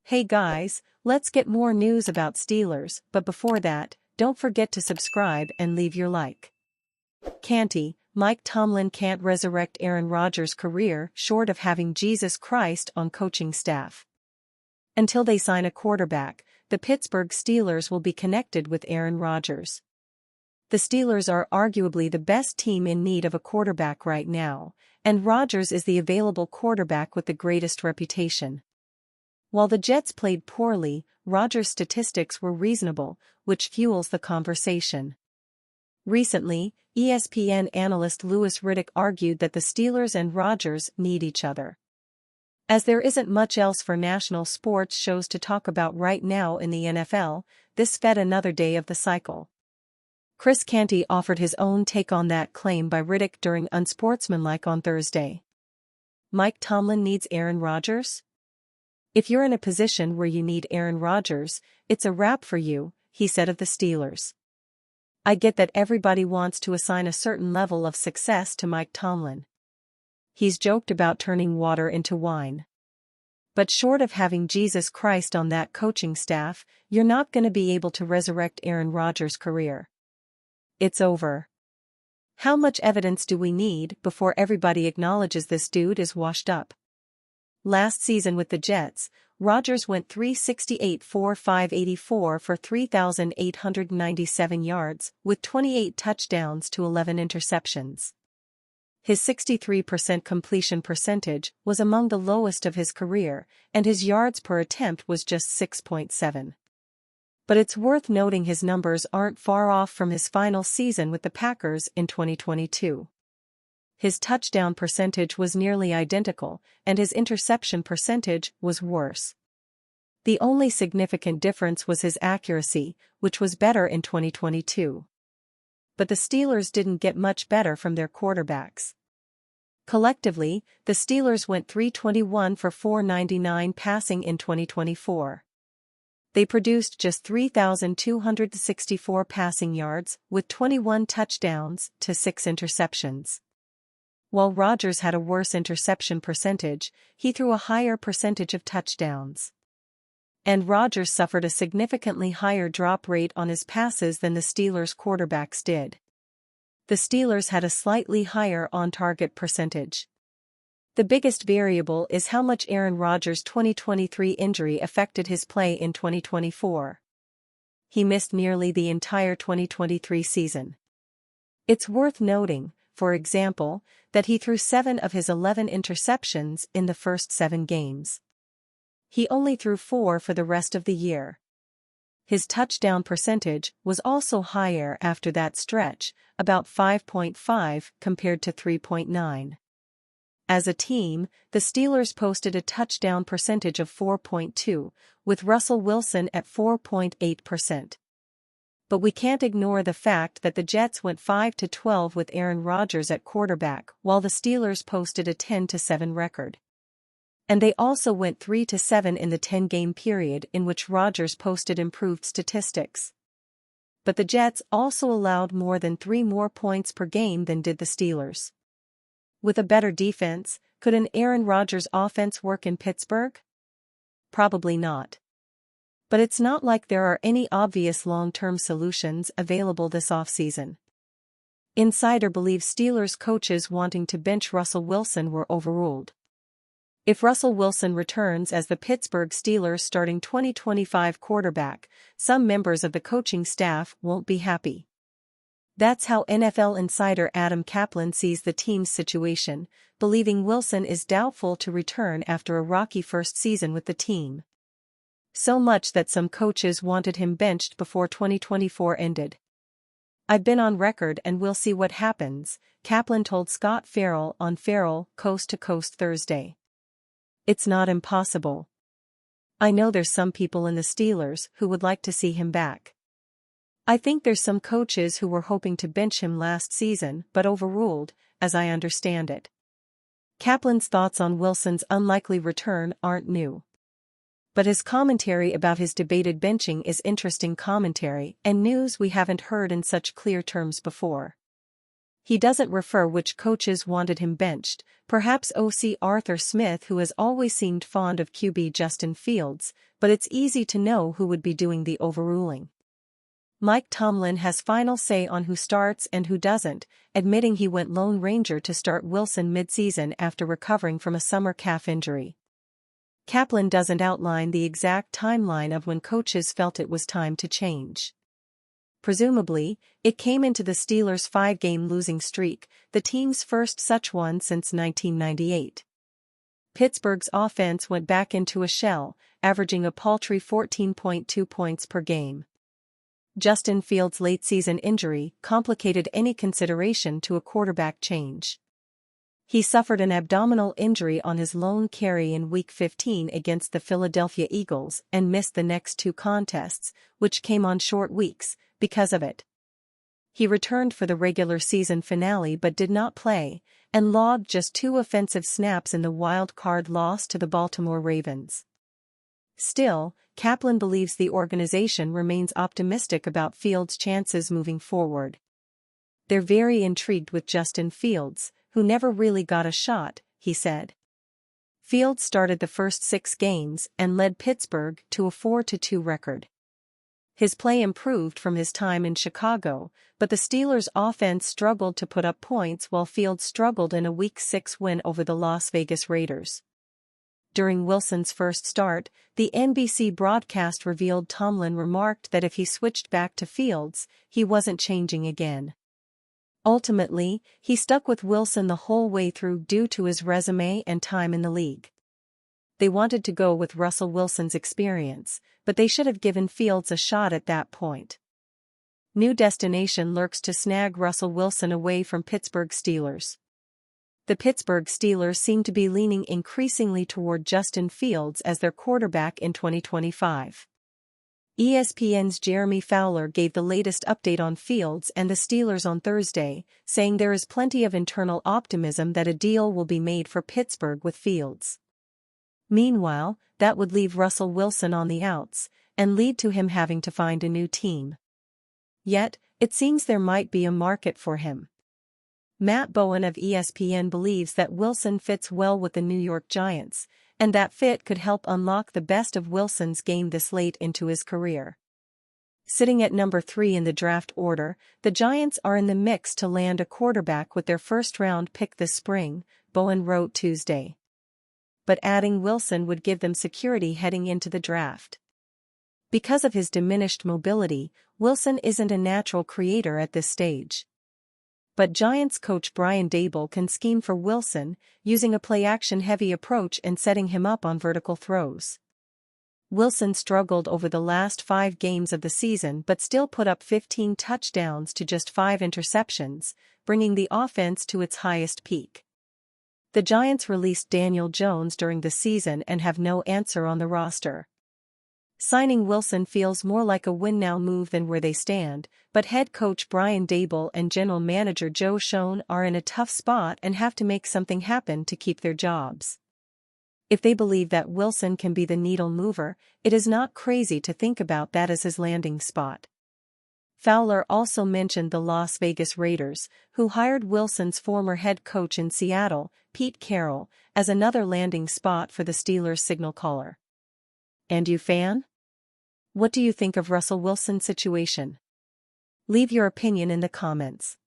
Hey guys, let's get more news about Steelers, but before that, don't forget to subscribe and leave your like. Mike Tomlin can't resurrect Aaron Rodgers' career short of having Jesus Christ on coaching staff. Until they sign a quarterback, the Pittsburgh Steelers will be connected with Aaron Rodgers. The Steelers are arguably the best team in need of a quarterback right now, and Rodgers is the available quarterback with the greatest reputation. While the Jets played poorly, Rodgers' statistics were reasonable, which fuels the conversation. Recently, ESPN analyst Louis Riddick argued that the Steelers and Rodgers need each other. As there isn't much else for national sports shows to talk about right now in the NFL, this fed another day of the cycle. Chris Canty offered his own take on that claim by Riddick during Unsportsmanlike on Thursday. Mike Tomlin needs Aaron Rodgers? If you're in a position where you need Aaron Rodgers, it's a wrap for you, he said of the Steelers. I get that everybody wants to assign a certain level of success to Mike Tomlin. He's joked about turning water into wine. But short of having Jesus Christ on that coaching staff, you're not going to be able to resurrect Aaron Rodgers' career. It's over. How much evidence do we need before everybody acknowledges this dude is washed up? Last season with the Jets, Rodgers went 368-584 for 3,897 yards, with 28 touchdowns to 11 interceptions. His 63% completion percentage was among the lowest of his career, and his yards per attempt was just 6.7. But it's worth noting his numbers aren't far off from his final season with the Packers in 2022. His touchdown percentage was nearly identical, and his interception percentage was worse. The only significant difference was his accuracy, which was better in 2022. But the Steelers didn't get much better from their quarterbacks. Collectively, the Steelers went 321 for 499 passing in 2024. They produced just 3,264 passing yards, with 21 touchdowns to 6 interceptions. While Rodgers had a worse interception percentage, he threw a higher percentage of touchdowns. And Rodgers suffered a significantly higher drop rate on his passes than the Steelers' quarterbacks did. The Steelers had a slightly higher on-target percentage. The biggest variable is how much Aaron Rodgers' 2023 injury affected his play in 2024. He missed nearly the entire 2023 season. It's worth noting, for example, that he threw 7 of his 11 interceptions in the first 7 games. He only threw 4 for the rest of the year. His touchdown percentage was also higher after that stretch, about 5.5 compared to 3.9. As a team, the Steelers posted a touchdown percentage of 4.2, with Russell Wilson at 4.8%. But we can't ignore the fact that the Jets went 5-12 with Aaron Rodgers at quarterback, while the Steelers posted a 10-7 record. And they also went 3-7 in the 10-game period in which Rodgers posted improved statistics. But the Jets also allowed more than 3 more points per game than did the Steelers. With a better defense, could an Aaron Rodgers offense work in Pittsburgh? Probably not. But it's not like there are any obvious long-term solutions available this offseason. Insider believes Steelers coaches wanting to bench Russell Wilson were overruled. If Russell Wilson returns as the Pittsburgh Steelers' starting 2025 quarterback, some members of the coaching staff won't be happy. That's how NFL insider Adam Kaplan sees the team's situation, believing Wilson is doubtful to return after a rocky first season with the team. So much that some coaches wanted him benched before 2024 ended. I've been on record and we'll see what happens, Kaplan told Scott Farrell on Farrell Coast to Coast Thursday. It's not impossible. I know there's some people in the Steelers who would like to see him back. I think there's some coaches who were hoping to bench him last season but overruled, as I understand it. Kaplan's thoughts on Wilson's unlikely return aren't new. But his commentary about his debated benching is interesting commentary and news we haven't heard in such clear terms before. He doesn't refer which coaches wanted him benched, perhaps OC Arthur Smith, who has always seemed fond of QB Justin Fields, but it's easy to know who would be doing the overruling. Mike Tomlin has final say on who starts and who doesn't, admitting he went Lone Ranger to start Wilson mid-season after recovering from a summer calf injury. Kaplan doesn't outline the exact timeline of when coaches felt it was time to change. Presumably, it came into the Steelers' 5-game losing streak, the team's first such one since 1998. Pittsburgh's offense went back into a shell, averaging a paltry 14.2 points per game. Justin Fields' late-season injury complicated any consideration to a quarterback change. He suffered an abdominal injury on his lone carry in Week 15 against the Philadelphia Eagles and missed the next 2 contests, which came on short weeks, because of it. He returned for the regular season finale but did not play, and logged just 2 offensive snaps in the wild-card loss to the Baltimore Ravens. Still, Kaplan believes the organization remains optimistic about Fields' chances moving forward. They're very intrigued with Justin Fields, who never really got a shot, he said. Fields started the first 6 games and led Pittsburgh to a 4-2 record. His play improved from his time in Chicago, but the Steelers' offense struggled to put up points while Fields struggled in a Week 6 win over the Las Vegas Raiders. During Wilson's first start, the NBC broadcast revealed Tomlin remarked that if he switched back to Fields, he wasn't changing again. Ultimately, he stuck with Wilson the whole way through due to his resume and time in the league. They wanted to go with Russell Wilson's experience, but they should have given Fields a shot at that point. New destination lurks to snag Russell Wilson away from Pittsburgh Steelers. The Pittsburgh Steelers seem to be leaning increasingly toward Justin Fields as their quarterback in 2025. ESPN's Jeremy Fowler gave the latest update on Fields and the Steelers on Thursday, saying there is plenty of internal optimism that a deal will be made for Pittsburgh with Fields. Meanwhile, that would leave Russell Wilson on the outs, and lead to him having to find a new team. Yet, it seems there might be a market for him. Matt Bowen of ESPN believes that Wilson fits well with the New York Giants, and that fit could help unlock the best of Wilson's game this late into his career. Sitting at number 3 in the draft order, the Giants are in the mix to land a quarterback with their first-round pick this spring, Bowen wrote Tuesday. But adding Wilson would give them security heading into the draft. Because of his diminished mobility, Wilson isn't a natural creator at this stage. But Giants coach Brian Daboll can scheme for Wilson, using a play-action heavy approach and setting him up on vertical throws. Wilson struggled over the last 5 games of the season but still put up 15 touchdowns to just 5 interceptions, bringing the offense to its highest peak. The Giants released Daniel Jones during the season and have no answer on the roster. Signing Wilson feels more like a win-now move than where they stand, but head coach Brian Daboll and general manager Joe Schoen are in a tough spot and have to make something happen to keep their jobs. If they believe that Wilson can be the needle mover, it is not crazy to think about that as his landing spot. Fowler also mentioned the Las Vegas Raiders, who hired Wilson's former head coach in Seattle, Pete Carroll, as another landing spot for the Steelers' signal caller. And you fan? What do you think of Russell Wilson's situation? Leave your opinion in the comments.